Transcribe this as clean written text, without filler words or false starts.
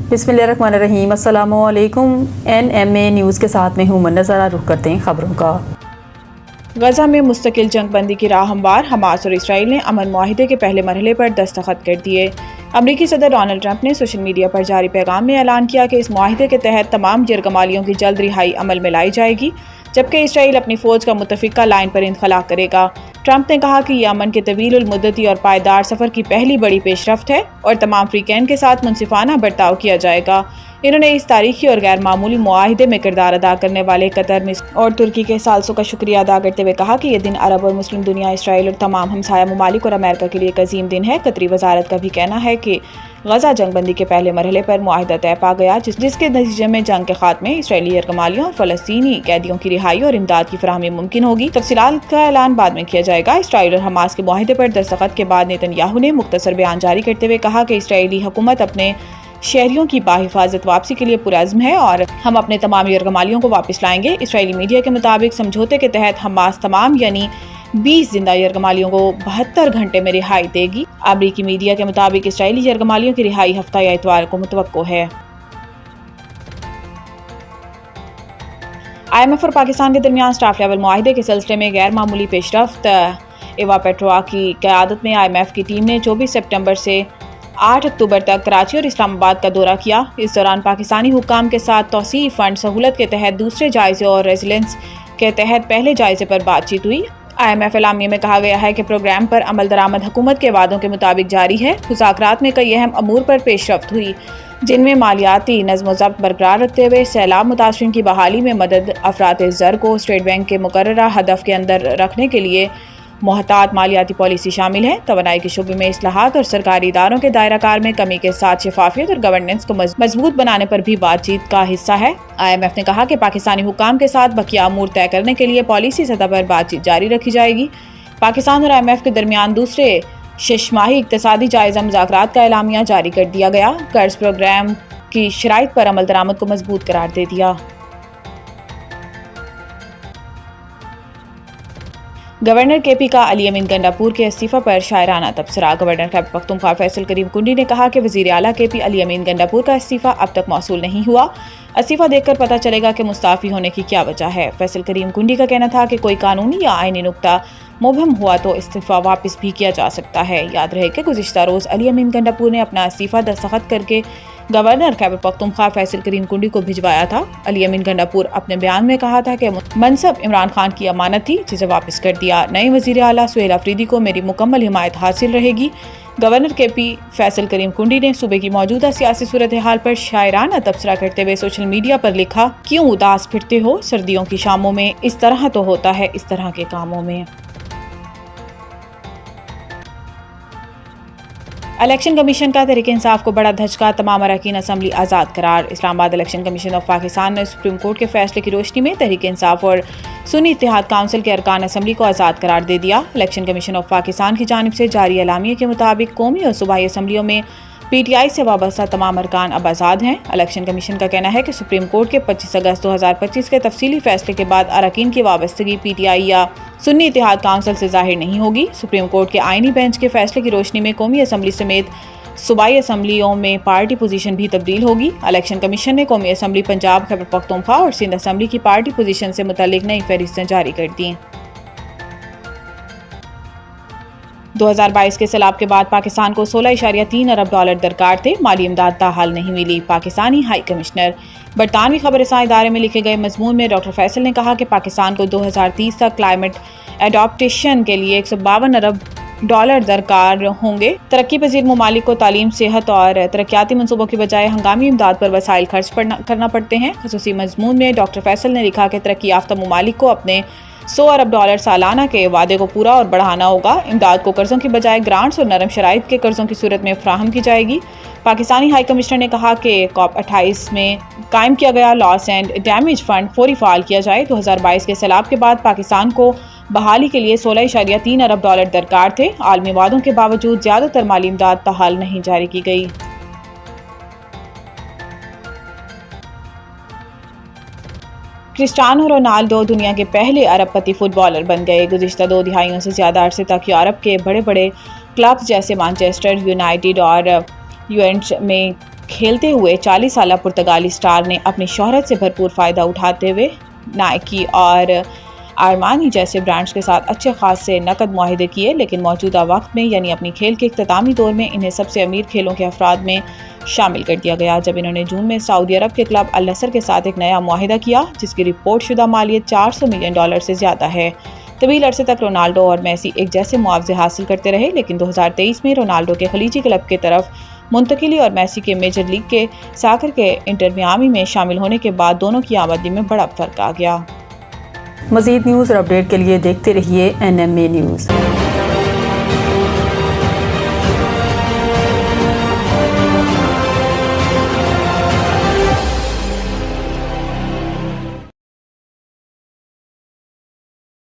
बिस्मिल्लाहिर्रहमानिर्रहीम। अस्सलामुअलैकुम। NMA news के साथ में हूँ मुन्नज़रा। रुख करते हैं खबरों का। गजा में मुस्तकिल जंग बंदी की राह हमवार। हमास और इसराइल ने अमन मुआहिदे के पहले मरहले पर दस्तखत कर दिए। अमरीकी सदर डोनाल्ड ट्रंप ने सोशल मीडिया पर जारी पैगाम में ऐलान किया कि इस मुआहिदे के तहत तमाम यरगमालियों की जल्द रिहाई अमल में लाई जाएगी, जबकि इसराइल अपनी फ़ौज का मुतफ़िका लाइन पर इंखला करेगा। ट्रंप ने कहा कि यह अमन के तवील मुद्दती और पायदार सफ़र की पहली बड़ी पेशरफ्त है और तमाम फ्रीकैन के साथ मुनसिफाना बर्ताव किया जाएगा। इन्होंने इस तारीखी और गैर मामूली मुआहिदे में किरदार अदा करने वाले कतर, मिस्र और तुर्की के सालसों का शुक्रिया अदा करते हुए कहा कि यह दिन अरब और मुस्लिम दुनिया, इसराइल और तमाम हमसाया ममालिक और अमेरिका के लिए एक अजीम दिन है। कतरी वजारत का भी कहना है कि गजा जंग बंदी के पहले मरहले पर मुआहिदा तय पा गया, जिसके नतीजे में जंग के खात्मे, इसराइली यरगमालियों और फ़लस्तीनी कैदियों की रिहाई और इमदाद की फराहमी मुमकिन होगी। तफसीलात का ऐलान बाद में किया जाएगा। इसराइल और हमास के मुआहिदे पर दस्तखत के बाद नेतन्याहू ने मुख्तसर बयान जारी करते हुए कहा कि इसराइली हुकूमत अपने शहरियों की बाहिफाजत वापसी के लिए पुरअज़्म है और हम अपने तमाम यरगमालियों को वापस लाएंगे। इसराइली मीडिया के मुताबिक समझौते के तहत हमास तमाम यानी 20 जिंदा यरगमालियों को 72 घंटे में रिहाई देगी। अमरीकी मीडिया के मुताबिक इसराइली यरगमालियों की रिहाई हफ्ता या इतवार को मुतवक्को है। IMF और पाकिस्तान के दरमियान स्टाफ लेवल मुआहिदे के सिलसिले में गैर मामूली पेशरफ्त। एवा पेट्रोआ की क़यादत में IMF की टीम ने 24 सितंबर से 8 अक्टूबर तक कराची और इस्लामाबाद का दौरा किया। इस दौरान पाकिस्तानी हुक्काम के साथ तौसीई फंड सहूलत के तहत दूसरे जायजे और रेजिलेंस के तहत पहले जायजे पर बातचीत हुई। IMF एलामिया में कहा गया है कि प्रोग्राम पर अमल दरामद हुकूमत के वादों के मुताबिक जारी है। मुज़ाकरात में कई अहम अमूर पर पेशरफ्त हुई, जिनमें मालियाती नज़्म व ज़ब्त बरकरार रखते हुए सैलाब मुतासरीन की बहाली में मदद, अफरात ज़र को स्टेट बैंक के मुकर्ररा हदफ के अंदर रखने के लिए मोहतात मालियाती पॉलिसी शामिल है। तवानाई के शुबे में इस्लाहात और सरकारी इदारों के दायरा कार में कमी के साथ शफाफियत और गवर्नेंस को मजबूत बनाने पर भी बातचीत का हिस्सा है। IMF ने कहा कि पाकिस्तानी हुक्काम के साथ बकिया अमूर तय करने के लिए पॉलिसी सतह पर बातचीत जारी रखी जाएगी। पाकिस्तान और IMF के दरमियान दूसरे शशमाही इक्तसादी जायजा मुज़ाकरात का एलामिया जारी कर दिया गया। कर्ज प्रोग्राम की शराइत पर अमल दरामद को मजबूत करार दे दिया। गवर्नर KP का अली अमीन गंडापुर के इस्तीफा पर शायराना तबसरा। गवर्नर खैबर पख्तूनख्वा फैसल करीम कुंडी ने कहा कि वज़ीर आला KP अली अमीन गंडापुर का इस्तीफा अब तक मौसूल नहीं हुआ। इस्तीफा देखकर पता चलेगा कि मुस्ताफ़ी होने की क्या वजह है। फैसल करीम कुंडी का कहना था कि कोई कानूनी या आईनी नुक्ता मुबहम हुआ तो इस्तीफा वापस भी किया जा सकता है। याद रहे कि गुज़िश्ता रोज़ अली अमीन गंडापुर ने अपना इस्तीफा दस्तखत करके गवर्नर खैबर पख्तूनख्वा फैसल करीम कुंडी को भिजवाया था। अली अमीन गंडापुर अपने बयान में कहा था कि मनसब इमरान खान की अमानत थी, जिसे वापस कर दिया। नए वज़ीर आला सुहेल अफरीदी को मेरी मुकम्मल हिमायत हासिल रहेगी। गवर्नर KP फैसल करीम कुंडी ने सूबे की मौजूदा सियासी सूरत हाल पर शायराना तबसरा करते हुए सोशल मीडिया पर लिखा, क्यों उदास फिरते हो सर्दियों की शामों में, इस तरह तो होता है इस तरह के कामों में। इलेक्शन कमीशन का तहरीक इंसाफ को बड़ा धचका, तमाम अरकान असम्बली आज़ाद करार। Islamabad election commission of Pakistan ने सुप्रीम कोर्ट के फैसले की रोशनी में तहरीक इंसाफ और सुन्नी इत्तेहाद काउंसिल के अरकान असम्बली को आज़ाद करार दे दिया। इलेक्शन कमीशन ऑफ पाकिस्तान की जानिब से जारी एलामिया के मुताबिक कौमी और सूबाई असम्बलियों में PTI से वाबस्ता तमाम अरकान अब आज़ाद हैं। इलेक्शन कमीशन का कहना है कि सुप्रीम कोर्ट के 25 अगस्त 2025 के तफसीली फैसले के बाद अरकान की वाबस्तगी PTI या सुन्नी इत्तेहाद काउंसिल से ज़ाहिर नहीं होगी। सुप्रीम कोर्ट के आइनी बेंच के फैसले की रोशनी में कौमी असम्बली समेत सूबाई असम्बलियों में पार्टी पोजीशन भी तब्दील होगी। इलेक्शन कमीशन ने कौमी असम्बली पंजाब, खैबर पख्तूनख्वा और सिंध असम्बली की पार्टी पोजीशन से मुतालिक नई फहरिस्तें जारी कर दी। 2022 के सैलाब के बाद पाकिस्तान को $16.3 अरब दरकार थे। माली इमदाद ताहाल नहीं मिली। Pakistani high commissioner. बरतानवी खबर रसां इदारे में लिखे गए मजमून में डॉक्टर फैसल ने कहा कि पाकिस्तान को 2030 तक क्लाइमेट एडॉप्टेशन के लिए $152 अरब दरकार होंगे। तरक्की पजीर ममालिक को तालीम, सेहत और तरक्याती मनसूबों की बजाय हंगामी इमदाद पर वसाइल खर्च करना पड़ते हैं। खसूसी मजमून में डॉक्टर फैसल ने लिखा कि तरक्की याफ्ता ममालिक को अपने $100 अरब सालाना के वादे को पूरा और बढ़ाना होगा। इमदाद को कर्ज़ों की बजाय ग्रांट्स और नरम शराइत के कर्ज़ों की सूरत में फराहम की जाएगी। पाकिस्तानी हाई कमिश्नर ने कहा कि COP28 में कायम किया गया लॉस एंड डैमेज फंड फौरी फ़ाल किया जाए। 2022 के सैलाब के बाद पाकिस्तान को बहाली के लिए $16.3 अरब दरकार थे। आलमी वादों के बावजूद ज़्यादातर माली इमदाद ताहाल नहीं जारी की गई। क्रिस्टियानो रोनाल्डो दुनिया के पहले अरबपति फुटबॉलर बन गए। गुज़िश्ता 2 दिहाइयों से ज़्यादा अरसे तक यूरोप के बड़े बड़े क्लब्स जैसे मैनचेस्टर यूनाइटेड और यूवेंटस में کھیلتے ہوئے 40 سالہ پرتگالی سٹار نے اپنی شہرت سے بھرپور فائدہ اٹھاتے ہوئے نائکی اور آرمانی جیسے برانڈز کے ساتھ اچھے خاصے نقد معاہدے کیے، لیکن موجودہ وقت میں یعنی اپنی کھیل کے اختتامی دور میں انہیں سب سے امیر کھیلوں کے افراد میں شامل کر دیا گیا، جب انہوں نے جون میں سعودی عرب کے کلب النصر کے ساتھ ایک نیا معاہدہ کیا جس کی رپورٹ شدہ مالیت $400 ملین سے زیادہ ہے۔ طویل عرصے تک رونالڈو اور میسی ایک جیسے معاوضے حاصل کرتے رہے، لیکن 2023 میں رونالڈو کے خلیجی کلب کی طرف منتقلی اور میسی کے میجر لیگ کے ساکر کے انٹر میامی میں شامل ہونے کے بعد دونوں کی آمدنی میں بڑا فرق آ گیا۔ مزید نیوز اور اپڈیٹ کے لیے دیکھتے رہیے NMA نیوز۔